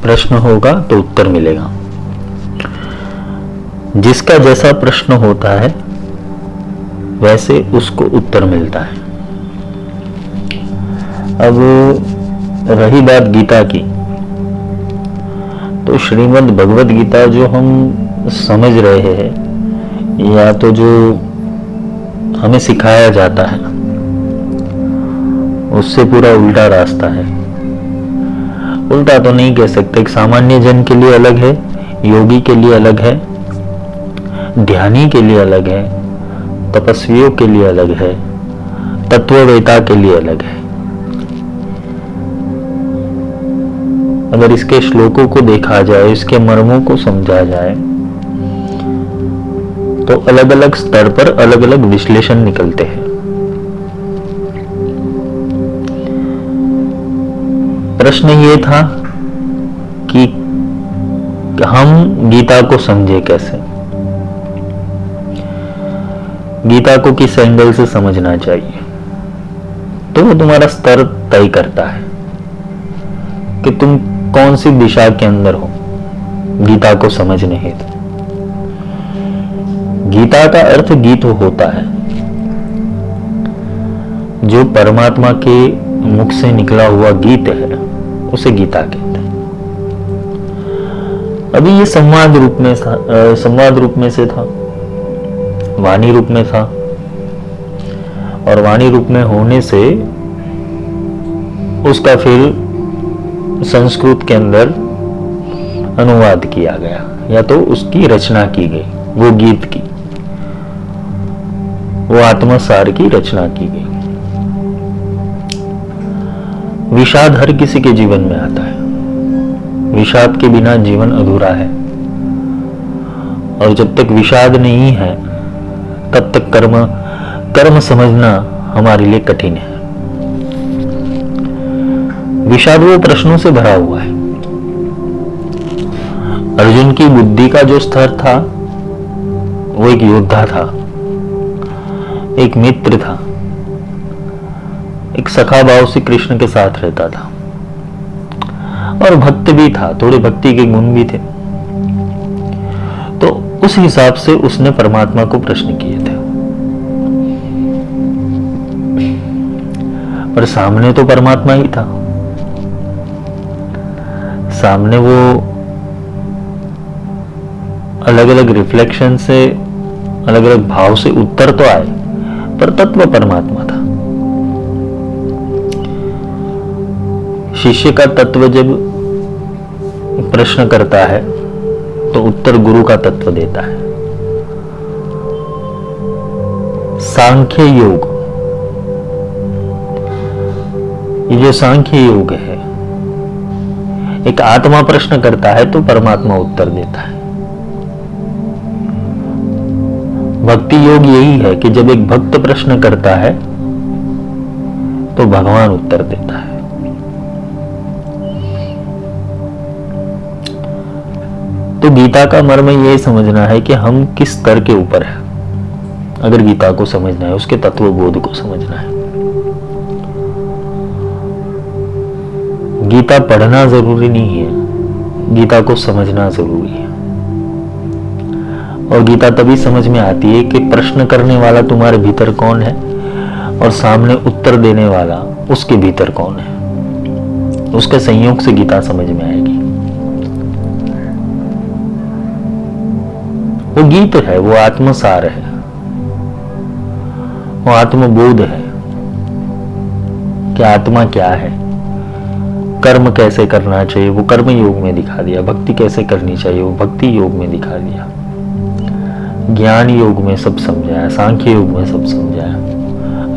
प्रश्न होगा तो उत्तर मिलेगा। जिसका जैसा प्रश्न होता है वैसे उसको उत्तर मिलता है। अब रही बात गीता की, तो श्रीमद् भगवद गीता जो हम समझ रहे हैं या तो जो हमें सिखाया जाता है उससे पूरा उल्टा रास्ता है। उल्टा तो नहीं कह सकते, एक सामान्य जन के लिए अलग है, योगी के लिए अलग है, ध्यानी के लिए अलग है, तपस्वियों के लिए अलग है, तत्ववेता के लिए अलग है। अगर इसके श्लोकों को देखा जाए, इसके मर्मों को समझा जाए, तो अलग अलग स्तर पर अलग अलग विश्लेषण निकलते हैं। प्रश्न ये था कि हम गीता को समझे कैसे, गीता को किस एंगल से समझना चाहिए। तो वो तुम्हारा स्तर तय करता है कि तुम कौन सी दिशा के अंदर हो गीता को समझने हेतु। गीता का अर्थ गीत होता है, जो परमात्मा के मुख से निकला हुआ गीत है उसे गीता कहते हैं। अभी ये संवाद रूप में से था, वाणी रूप में था, और वाणी रूप में होने से उसका फिर संस्कृत के अंदर अनुवाद किया गया या तो उसकी रचना की गई, वो गीत की, वो आत्मसार की रचना की गई। विषाद हर किसी के जीवन में आता है, विषाद के बिना जीवन अधूरा है, और जब तक विषाद नहीं है तब तक कर्म समझना हमारे लिए कठिन है। विषाद वो प्रश्नों से भरा हुआ है। अर्जुन की बुद्धि का जो स्तर था वो एक योद्धा था, एक मित्र था, एक सखा भाव से कृष्ण के साथ रहता था, और भक्त भी था, थोड़े भक्ति के गुण भी थे। तो उस हिसाब से उसने परमात्मा को प्रश्न किए थे, पर सामने तो परमात्मा ही था। सामने वो अलग अलग रिफ्लेक्शन से, अलग अलग भाव से उत्तर तो आए, पर तत्व परमात्मा था। शिष्य का तत्व जब प्रश्न करता है तो उत्तर गुरु का तत्व देता है। सांख्य योग, ये जो सांख्य योग है, एक आत्मा प्रश्न करता है तो परमात्मा उत्तर देता है। भक्ति योग यही है कि जब एक भक्त प्रश्न करता है तो भगवान उत्तर देता है। तो गीता का मर्म यह समझना है कि हम किस स्तर के ऊपर है। अगर गीता को समझना है, उसके तत्वबोध को समझना है। गीता पढ़ना जरूरी नहीं है, गीता को समझना जरूरी है। और गीता तभी समझ में आती है कि प्रश्न करने वाला तुम्हारे भीतर कौन है और सामने उत्तर देने वाला उसके भीतर कौन है। उसके संयोग से गीता समझ में आएगी। वो गीत है, वो आत्मसार है, वो आत्मबोध है कि आत्मा क्या है, कर्म कैसे करना चाहिए वो कर्म योग में दिखा दिया, भक्ति कैसे करनी चाहिए वो भक्ति योग में दिखा दिया, ज्ञान योग में सब समझाया, सांख्य योग में सब समझाया,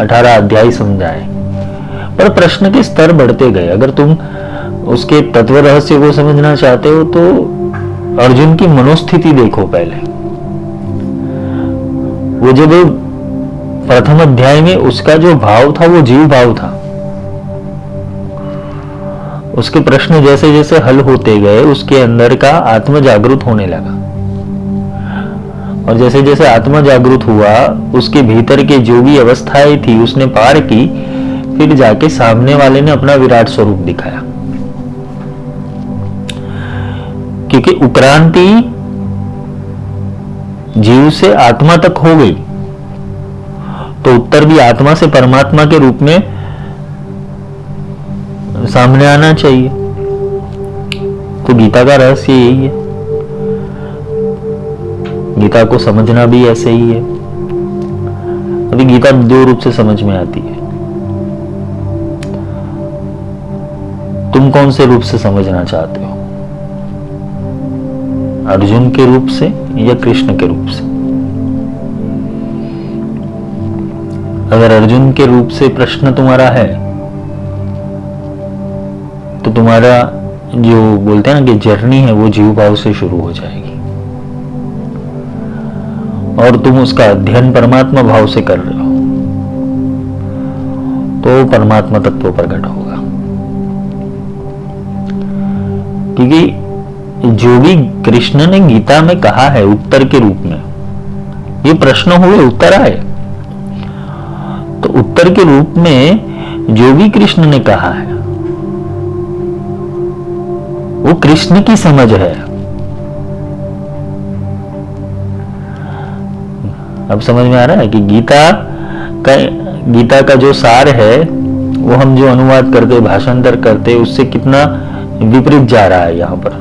18 अध्याय समझाए। पर प्रश्न के स्तर बढ़ते गए। अगर तुम उसके तत्व रहस्य को समझना चाहते हो तो अर्जुन की मनोस्थिति देखो पहले। वो जब प्रथम अध्याय में उसका जो भाव था वो जीव भाव था। उसके प्रश्न जैसे जैसे हल होते गए उसके अंदर का आत्म जागृत होने लगा, और जैसे जैसे आत्मा जागृत हुआ उसके भीतर के जो भी अवस्थाएं थी उसने पार की, फिर जाके सामने वाले ने अपना विराट स्वरूप दिखाया। क्योंकि उत्क्रांति जीव से आत्मा तक हो गई, तो उत्तर भी आत्मा से परमात्मा के रूप में सामने आना चाहिए। तो गीता का रहस्य यही है, गीता को समझना भी ऐसे ही है। अभी गीता दो रूप से समझ में आती है। तुम कौन से रूप से समझना चाहते हो, अर्जुन के रूप से या कृष्ण के रूप से? अगर अर्जुन के रूप से प्रश्न तुम्हारा है तो तुम्हारा जो बोलते हैं ना कि जर्नी है वो जीव भाव से शुरू हो जाएगी, और तुम उसका अध्ययन परमात्मा भाव से कर रहे हो तो परमात्मा तत्व प्रकट होगा। क्योंकि जो भी कृष्ण ने गीता में कहा है उत्तर के रूप में, ये प्रश्न हुए उत्तर आए, तो उत्तर के रूप में जो भी कृष्ण ने कहा है वो कृष्ण की समझ है। अब समझ में आ रहा है कि गीता का जो सार है वो हम जो अनुवाद करते, भाषांतर करते, उससे कितना विपरीत जा रहा है यहां पर।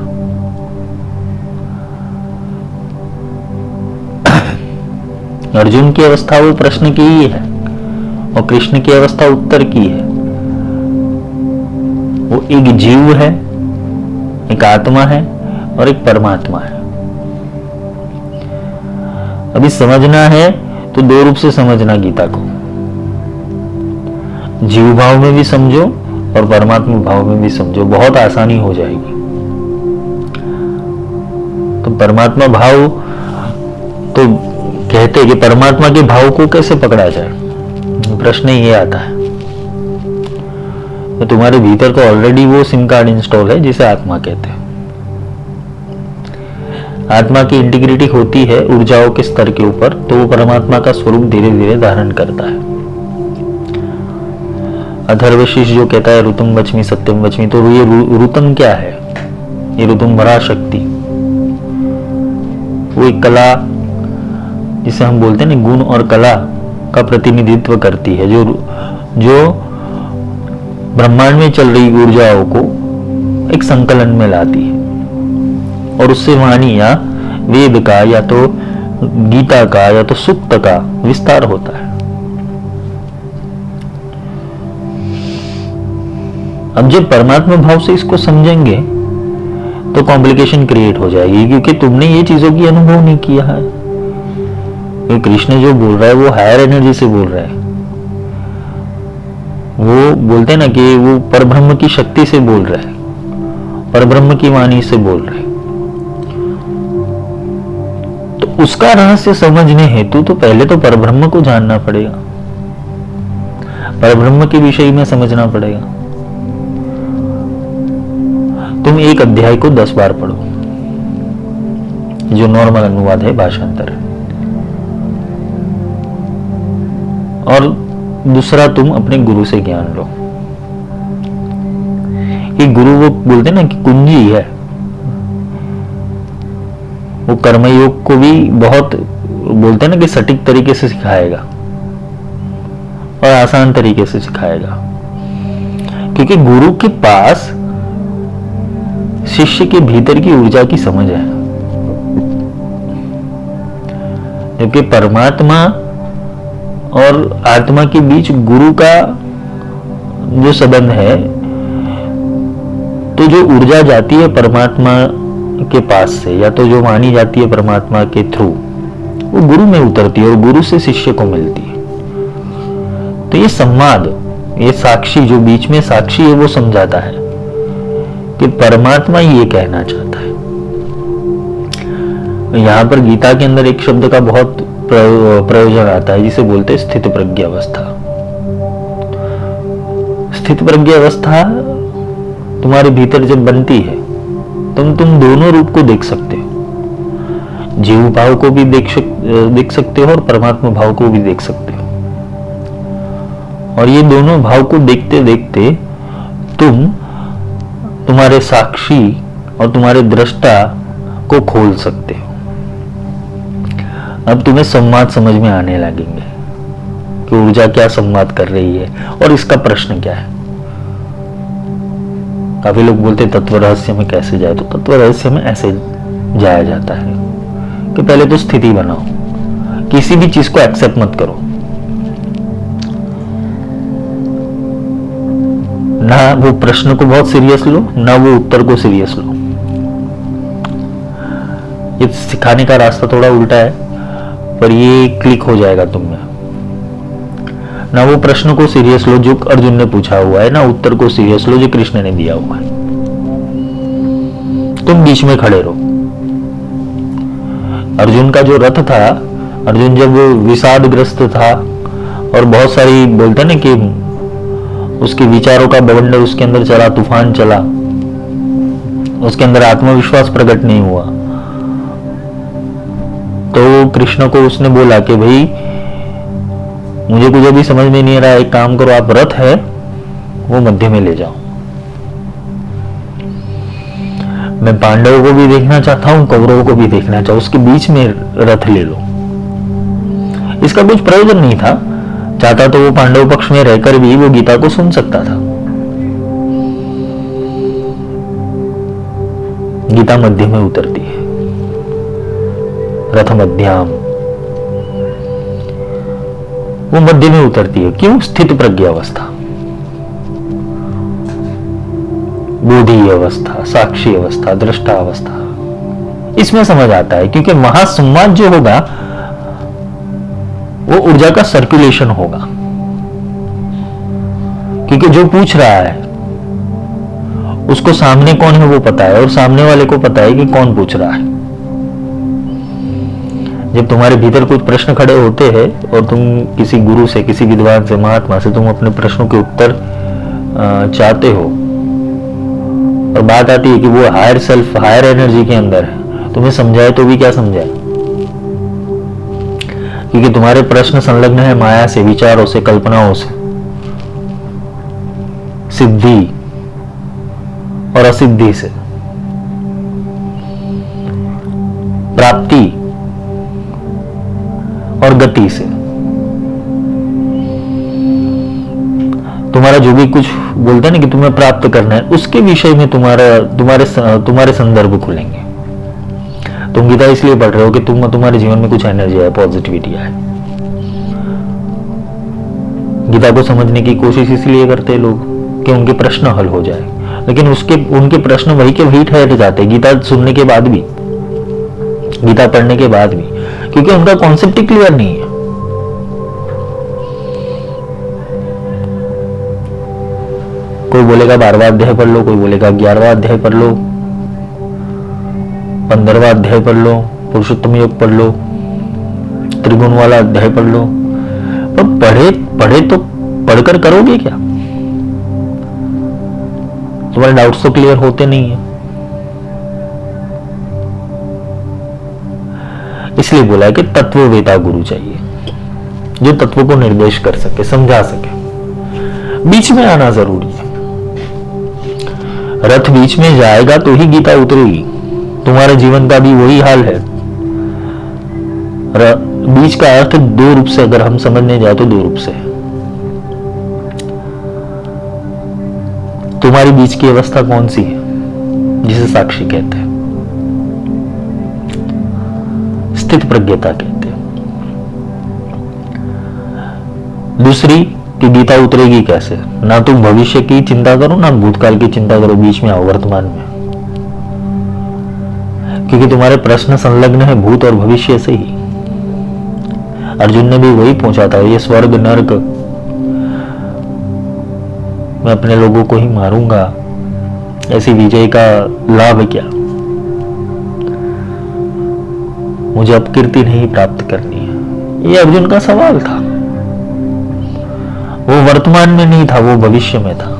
अर्जुन की अवस्था वो प्रश्न की ही है और कृष्ण की अवस्था उत्तर की है। वो एक जीव है, एक आत्मा है और एक परमात्मा है। अभी समझना है तो दो रूप से समझना गीता को, जीव भाव में भी समझो और परमात्मा भाव में भी समझो, बहुत आसानी हो जाएगी। तो परमात्मा भाव, तो कहते हैं कि परमात्मा के भाव को कैसे पकड़ा जाए, प्रश्न ये आता है। तो तुम्हारे भीतर तो ऑलरेडी वो सिम कार्ड इंस्टॉल है जिसे आत्मा कहते हैं। आत्मा की इंटीग्रिटी होती है ऊर्जाओं के स्तर के ऊपर, तो वो परमात्मा का स्वरूप धीरे धीरे धारण करता है। अथर्वशीष जो कहता है ऋतुम वच्मि सत्यम वच्मि, तो ये ऋतम क्या है? ये ऋतुम भरा शक्ति, वो एक कला जिसे हम बोलते हैं ना, गुण और कला का प्रतिनिधित्व करती है, जो ब्रह्मांड में चल रही ऊर्जाओं को एक संकलन में लाती है और उससे वाणी या वेद का या तो गीता का या तो सूक्त का विस्तार होता है। अब जब परमात्मा भाव से इसको समझेंगे तो कॉम्प्लिकेशन क्रिएट हो जाएगी, क्योंकि तुमने ये चीजों की अनुभव नहीं किया है। कृष्ण जो बोल रहा है वो हायर एनर्जी से बोल रहा है, वो बोलते हैं ना कि वो परब्रह्म की शक्ति से बोल रहा है, परब्रह्म की वाणी से बोल रहा है। तो उसका रहस्य समझने हेतु तो पहले तो परब्रह्म को जानना पड़ेगा, परब्रह्म के विषय में समझना पड़ेगा। तुम एक अध्याय को 10 बार पढ़ो, जो नॉर्मल अनुवाद है, भाषांतर है, और दूसरा तुम अपने गुरु से ज्ञान लो। ये गुरु वो बोलते ना कि कुंजी है, वो कर्मयोग को भी बहुत बोलते ना कि सटीक तरीके से सिखाएगा और आसान तरीके से सिखाएगा, क्योंकि गुरु के पास शिष्य के भीतर की ऊर्जा की समझ है। जबकि परमात्मा और आत्मा के बीच गुरु का जो संबंध है, तो जो ऊर्जा जाती है परमात्मा के पास से या तो जो वाणी जाती है परमात्मा के थ्रू, वो गुरु में उतरती है और गुरु से शिष्य को मिलती है। तो ये संवाद, ये साक्षी जो बीच में साक्षी है, वो समझाता है कि परमात्मा ये कहना चाहता है। यहां पर गीता के अंदर एक शब्द का बहुत प्रयोजन आता है जिसे बोलते हैं स्थित प्रज्ञ अवस्था। स्थित प्रज्ञ अवस्था तुम्हारे भीतर जब बनती है, तुम दोनों रूप को देख सकते हो, जीव भाव को भी देख सकते हो और परमात्मा भाव को भी देख सकते हो। और ये दोनों भाव को देखते देखते तुम्हारे साक्षी और तुम्हारे दृष्टा को खोल सकते हो। अब तुम्हें संवाद समझ में आने लगेंगे कि ऊर्जा क्या संवाद कर रही है और इसका प्रश्न क्या है। काफी लोग बोलते तत्व रहस्य में कैसे जाए, तो तत्व रहस्य में ऐसे जाया जाता है कि पहले तो स्थिति बनाओ, किसी भी चीज को एक्सेप्ट मत करो, ना वो प्रश्न को बहुत सीरियस लो, ना वो उत्तर को सीरियस लो। ये सिखाने का रास्ता थोड़ा उल्टा है, पर ये क्लिक हो जाएगा तुम में। ना वो प्रश्न को सीरियस लो जो अर्जुन ने पूछा हुआ है, ना उत्तर को सीरियस लो जो कृष्ण ने दिया हुआ है। तुम बीच में खड़े रहो। अर्जुन का जो रथ था, अर्जुन जब विषादग्रस्त था और बहुत सारी बोलते ना कि उसके विचारों का बवंडर उसके अंदर चला, तूफान चला, उसके अंदर आत्मविश्वास प्रकट नहीं हुआ, तो कृष्ण को उसने बोला कि भाई मुझे कुछ अभी समझ में नहीं आ रहा, एक काम करो, आप रथ है वो मध्य में ले जाओ, मैं पांडवों को भी देखना चाहता हूं, कौरवों को भी देखना चाहता हूं, उसके बीच में रथ ले लो। इसका कुछ प्रयोजन नहीं था, चाहता तो वो पांडव पक्ष में रहकर भी वो गीता को सुन सकता था। गीता मध्य में उतरती है, रथ मध्याम, वो मध्य में उतरती है। क्यों? स्थित प्रज्ञ अवस्था, बोधि अवस्था, साक्षी अवस्था, दृष्टा अवस्था, इसमें समझ आता है। क्योंकि महासंवाद जो होगा वो ऊर्जा का सर्कुलेशन होगा, क्योंकि जो पूछ रहा है उसको सामने कौन है वो पता है, और सामने वाले को पता है कि कौन पूछ रहा है। जब तुम्हारे भीतर कुछ प्रश्न खड़े होते हैं और तुम किसी गुरु से, किसी विद्वान से, महात्मा से तुम अपने प्रश्नों के उत्तर चाहते हो, और बात आती है कि वो हायर सेल्फ, हायर एनर्जी के अंदर है, तुम्हें समझाए तो भी क्या समझाए, क्योंकि तुम्हारे प्रश्न संलग्न है माया से, विचारों से, कल्पनाओं से, सिद्धि और असिद्धि से, प्राप्ति और गति से। तुम्हारा जो भी कुछ बोलते हैं ना कि तुम्हें प्राप्त करना है, उसके विषय में तुम्हारे संदर्भ खुलेंगे। तुम गीता इसलिए पढ़ रहे हो कि तुम्हारे जीवन में कुछ एनर्जी है, पॉजिटिविटी है। गीता को समझने की कोशिश इसलिए करते हैं लोग कि उनके प्रश्न हल हो जाए, लेकिन उनके प्रश्न वही के वही ठहर जाते हैं गीता सुनने के बाद भी, गीता पढ़ने के बाद भी, क्योंकि उनका कॉन्सेप्ट ही क्लियर नहीं है। कोई बोलेगा 12वां अध्याय पढ़ लो, कोई बोलेगा 11वां अध्याय पढ़ लो, 15वां अध्याय पढ़ लो, पुरुषोत्तम योग पढ़ लो, त्रिगुण वाला अध्याय पढ़ लो। पर पढ़े तो पढ़कर करोगे क्या? तुम्हारे डाउट्स तो क्लियर होते नहीं है। इसलिए बोला है कि तत्ववेता गुरु चाहिए, जो तत्व को निर्देश कर सके, समझा सके। बीच में आना जरूरी है। रथ बीच में जाएगा तो ही गीता उतरेगी। तुम्हारे जीवन का भी वही हाल है। बीच का अर्थ दो रूप से अगर हम समझने जाए तो दो रूप से है। तुम्हारी बीच की अवस्था कौन सी है, जिसे साक्षी कहते हैं, स्थित प्रज्ञता कहते हैं। दूसरी कि गीता उतरेगी कैसे, ना तुम भविष्य की चिंता करो ना भूतकाल की चिंता करो, बीच में आओ वर्तमान में, क्योंकि तुम्हारे प्रश्न संलग्न है भूत और भविष्य से ही। अर्जुन ने भी वही पूछा था, ये स्वर्ग नरक, मैं अपने लोगों को ही मारूंगा, ऐसी विजय का लाभ क्या, मुझे अपकीर्ति नहीं प्राप्त करनी है। ये अर्जुन का सवाल था। वो वर्तमान में नहीं था, वो भविष्य में था,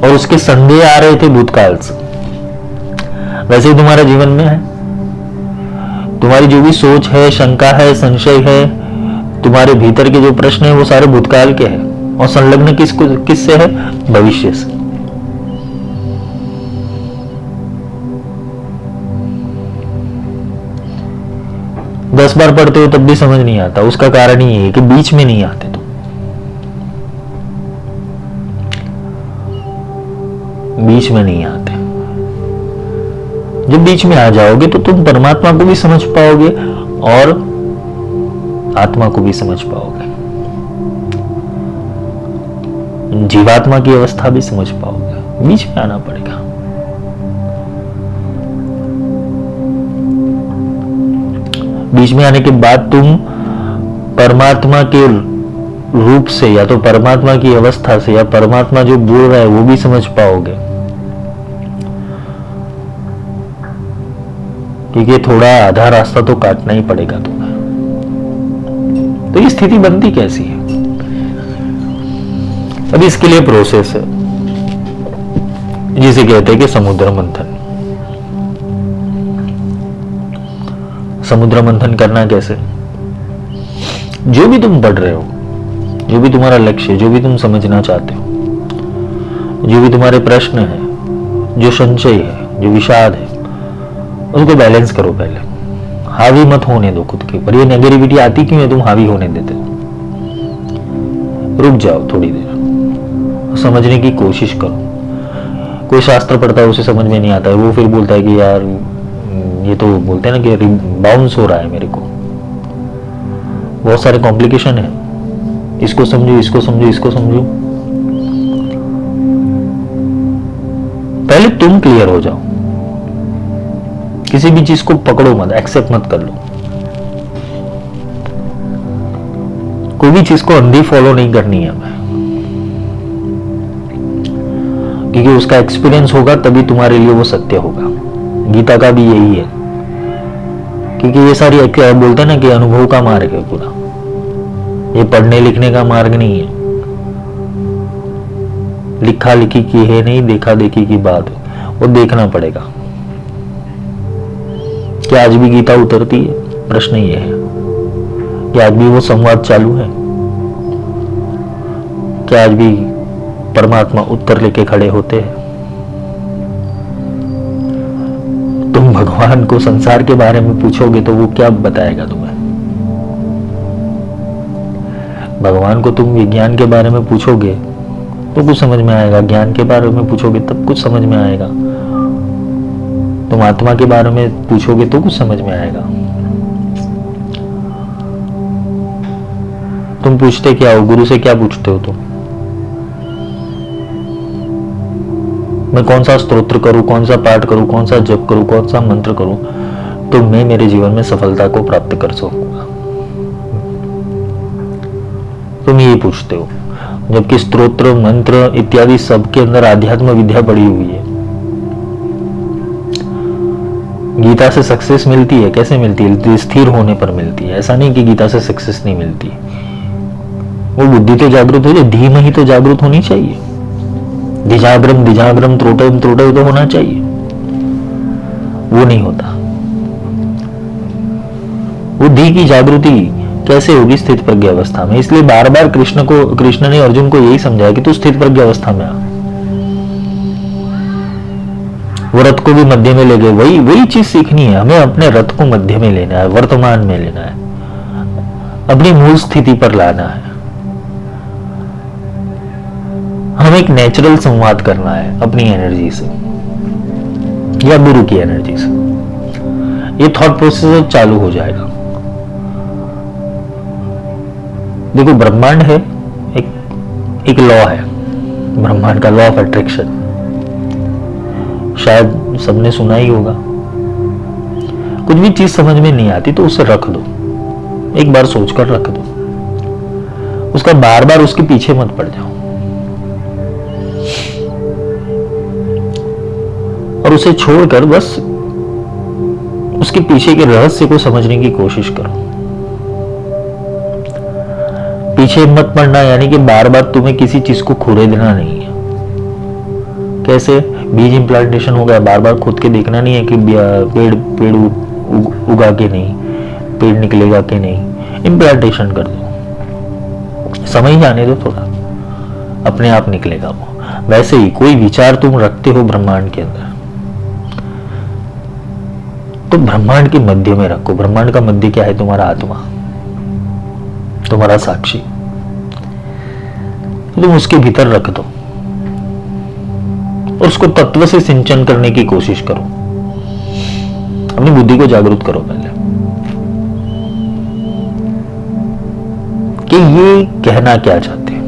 और उसके संदेह आ रहे थे भूतकाल से। वैसे ही तुम्हारे जीवन में है, तुम्हारी जो भी सोच है, शंका है, संशय है, तुम्हारे भीतर के जो प्रश्न है वो सारे भूतकाल के हैं, और संलग्न किससे है? भविष्य से। 10 बार पढ़ते हो तब भी समझ नहीं आता, उसका कारण ही है कि बीच में नहीं आते तुम। बीच में नहीं आते। जब बीच में आ जाओगे तो तुम परमात्मा को भी समझ पाओगे और आत्मा को भी समझ पाओगे, जीवात्मा की अवस्था भी समझ पाओगे। बीच में आना पड़ेगा। बीच में आने के बाद तुम परमात्मा के रूप से या तो परमात्मा की अवस्था से या परमात्मा जो बोल रहा है वो भी समझ पाओगे, क्योंकि थोड़ा आधा रास्ता तो काटना ही पड़ेगा तुम्हें। तो ये स्थिति बनती कैसी है? अब इसके लिए प्रोसेस है जिसे कहते हैं कि समुद्र मंथन। समुद्र मंथन करना कैसे? जो भी तुम पढ़ रहे हो, जो भी तुम्हारा लक्ष्य, जो भी तुम समझना चाहते हो, जो भी तुम्हारे प्रश्न है, जो संशय है, जो विषाद है, उसको बैलेंस करो। पहले हावी मत होने दो खुद के ऊपर। ये नेगेटिविटी आती क्यों है? तुम हावी होने देते। रुक जाओ थोड़ी देर, समझने की कोशिश करो। कोई शास्त्र पढ़ता है, उसे समझ में नहीं आता है, वो फिर बोलता है कि यार ये तो बोलते हैं ना कि बाउंस हो रहा है मेरे को, बहुत सारे कॉम्प्लिकेशन है, इसको समझो, इसको समझो, इसको समझो। पहले तुम क्लियर हो जाओ। किसी भी चीज को पकड़ो मत, एक्सेप्ट मत कर लो। कोई भी चीज को अंधी फॉलो नहीं करनी है हमें, क्योंकि उसका एक्सपीरियंस होगा तभी तुम्हारे लिए वो सत्य होगा। गीता का भी यही है, क्योंकि ये सारी बोलते हैं ना कि अनुभव का मार्ग है पूरा, ये पढ़ने लिखने का मार्ग नहीं है। लिखा लिखी की है नहीं, देखा देखी की बात है, वो देखना पड़ेगा। क्या आज भी गीता उतरती है? प्रश्न ये है कि आज भी वो संवाद चालू है? क्या आज भी परमात्मा उत्तर लेके खड़े होते हैं? तुम भगवान को संसार के बारे में पूछोगे तो वो क्या बताएगा तुम्हें? भगवान को तुम विज्ञान के बारे में पूछोगे तो कुछ समझ में आएगा, ज्ञान के बारे में पूछोगे तब कुछ समझ में आएगा, तुम आत्मा के बारे में पूछोगे तो कुछ समझ में आएगा। तुम पूछते क्या हो? गुरु से क्या पूछते हो तुम? मैं कौन सा स्तोत्र करूं, कौन सा पाठ करूं, कौन सा जप करूं, कौन सा मंत्र करूं तो मैं मेरे जीवन में सफलता को प्राप्त कर सकूंगा? तुम यही पूछते हो, जबकि स्तोत्र मंत्र इत्यादि सबके अंदर आध्यात्म विद्या पड़ी हुई है। गीता से सक्सेस मिलती है, कैसे मिलती है? स्थिर होने पर मिलती है। ऐसा नहीं कि गीता से सक्सेस नहीं मिलती। वो बुद्धि तो जागृत हो जाए, धीम ही तो जागृत होनी चाहिए। दिजाग्रम दिजाग्रम त्रोटम त्रोटम तो होना चाहिए, वो नहीं होता। बुद्धि की जागृति कैसे होगी? स्थित प्रज्ञ अवस्था में। इसलिए बार बार कृष्ण ने अर्जुन को यही समझाया कि तू स्थित प्रज्ञ अवस्था में आ। वो रथ को भी मध्य में ले गए। वही चीज सीखनी है हमें, अपने रथ को मध्य में लेना है, वर्तमान में लेना है, अपनी मूल स्थिति पर लाना है। हमें एक नेचुरल संवाद करना है अपनी एनर्जी से या गुरु की एनर्जी से। ये थॉट प्रोसेस चालू हो जाएगा। देखो, ब्रह्मांड है, एक लॉ है ब्रह्मांड का, लॉ ऑफ अट्रैक्शन। शायद सबने सुना ही होगा। कुछ भी चीज समझ में नहीं आती तो उसे रख दो, एक बार सोचकर रख दो, उसका बार बार उसके पीछे मत पड़ जाओ और उसे छोड़कर बस उसके पीछे के रहस्य को समझने की कोशिश करो। पीछे मत पड़ना यानी कि बार बार तुम्हें किसी चीज को खरीदना नहीं है। कैसे? बीज इम्प्लांटेशन हो गया, बार बार खुद के देखना नहीं है कि पेड़ उगा के नहीं, पेड़ निकलेगा कि नहीं। इम्प्लांटेशन कर दो, समय जाने दो थोड़ा, अपने आप निकलेगा वो। वैसे ही कोई विचार तुम रखते हो ब्रह्मांड के अंदर उसको ब्रह्मांड के मध्य में रखो। ब्रह्मांड का मध्य क्या है? तुम्हारा आत्मा, तुम्हारा साक्षी। तो तुम उसके भीतर रख दो और उसको तत्व से सिंचन करने की कोशिश करो। अपनी बुद्धि को जागरूक करो पहले कि ये कहना क्या चाहते हैं।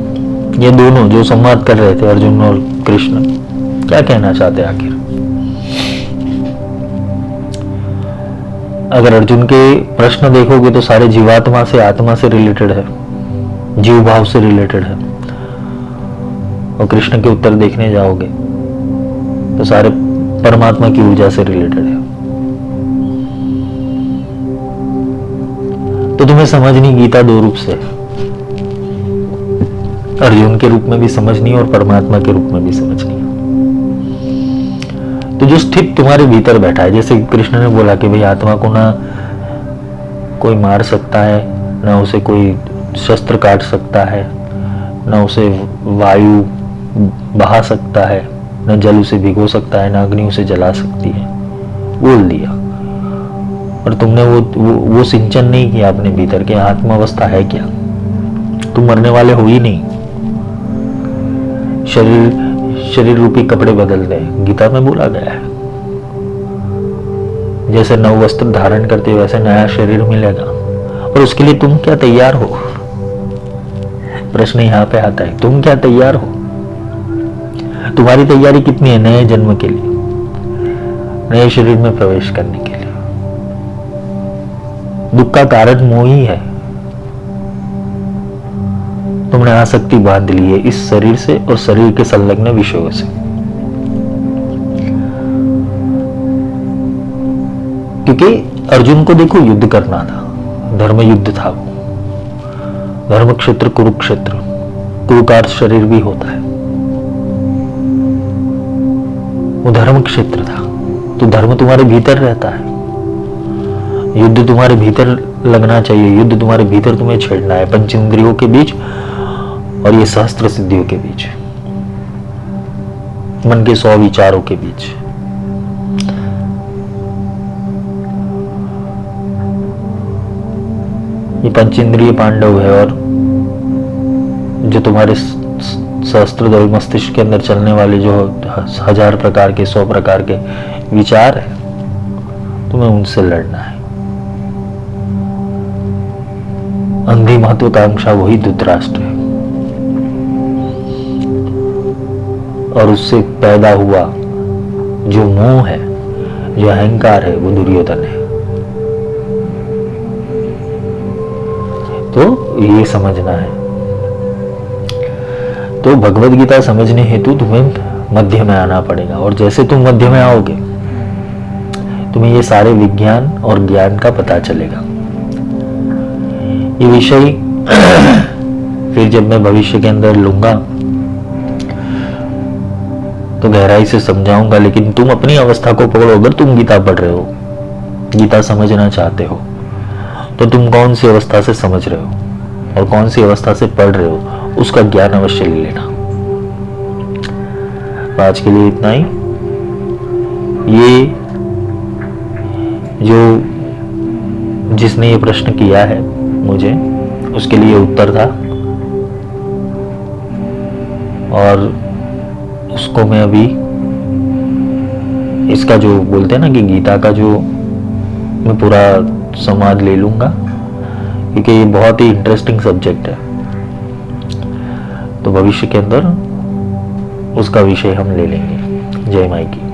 ये दोनों जो संवाद कर रहे थे, अर्जुन और कृष्ण, क्या कहना चाहते हैं आखिर? अगर अर्जुन के प्रश्न देखोगे तो सारे जीवात्मा से, आत्मा से रिलेटेड है, जीव भाव से रिलेटेड है। और कृष्ण के उत्तर देखने जाओगे तो सारे परमात्मा की ऊर्जा से रिलेटेड है। तो तुम्हें समझनी गीता दो रूप से, अर्जुन के रूप में भी समझनी और परमात्मा के रूप में भी समझनी। तो जो स्थित तुम्हारे भीतर बैठा है, जैसे कृष्ण ने बोला कि भाई आत्मा को ना कोई मार सकता है, ना उसे कोई शस्त्र काट सकता है, ना उसे वायु बहा सकता है, न जल उसे भिगो सकता है, न अग्नि उसे जला सकती है, बोल दिया। और तुमने वो सिंचन नहीं किया अपने भीतर के आत्मावस्था है क्या? तुम मरने वाले हो ही नहीं। शरीर रूपी कपड़े बदल दे, गीता में बोला गया है। जैसे नव वस्त्र धारण करते वैसे नया शरीर मिलेगा। और उसके लिए तुम क्या तैयार हो? प्रश्न यहां पे आता है, तुम क्या तैयार हो? तुम्हारी तैयारी कितनी है नए जन्म के लिए, नए शरीर में प्रवेश करने के लिए? दुख का कारण मोह ही है। तुमने आसक्ति बांध ली है इस शरीर से और शरीर के संलग्न विषयों से। क्योंकि अर्जुन को देखो युद्ध करना था, धर्म युद्ध था वो। धर्म क्षेत्र कुरुक्षेत्र, कुरु का अर्थ शरीर भी होता है, वो धर्म क्षेत्र था। तो धर्म तुम्हारे भीतर रहता है, युद्ध तुम्हारे भीतर लगना चाहिए, युद्ध तुम्हारे भीतर तुम्हें छेड़ना है, पंचेंद्रियों के बीच और ये सहस्त्र सिद्धियों के बीच, मन के 100 विचारों के बीच। ये पंचेंद्रिय पांडव है और जो तुम्हारे सहस्त्रद्वय मस्तिष्क के अंदर चलने वाले जो 1000 प्रकार के 100 प्रकार के विचार है, तुम्हें उनसे लड़ना है। अंधी महत्वाकांक्षा वही धृतराष्ट्र है और उससे पैदा हुआ जो मोह है, जो अहंकार है, वो दुर्योधन है। तो ये समझना है। तो भगवद गीता समझने हेतु तुम्हें मध्य में आना पड़ेगा। और जैसे तुम मध्य में आओगे तुम्हें ये सारे विज्ञान और ज्ञान का पता चलेगा। ये विषय फिर जब मैं भविष्य के अंदर लूंगा तो गहराई से समझाऊंगा। लेकिन तुम अपनी अवस्था को पकड़ो। अगर तुम गीता पढ़ रहे हो, गीता समझना चाहते हो, तो तुम कौन सी अवस्था से समझ रहे हो और कौन सी अवस्था से पढ़ रहे हो, उसका ज्ञान अवश्य ले लेना। आज के लिए इतना ही। ये जो जिसने ये प्रश्न किया है मुझे, उसके लिए उत्तर था और उसको मैं अभी इसका जो बोलते हैं ना कि गीता का जो मैं पूरा संवाद ले लूंगा, क्योंकि ये बहुत ही इंटरेस्टिंग सब्जेक्ट है। तो भविष्य के अंदर उसका विषय हम ले लेंगे। जय माई की।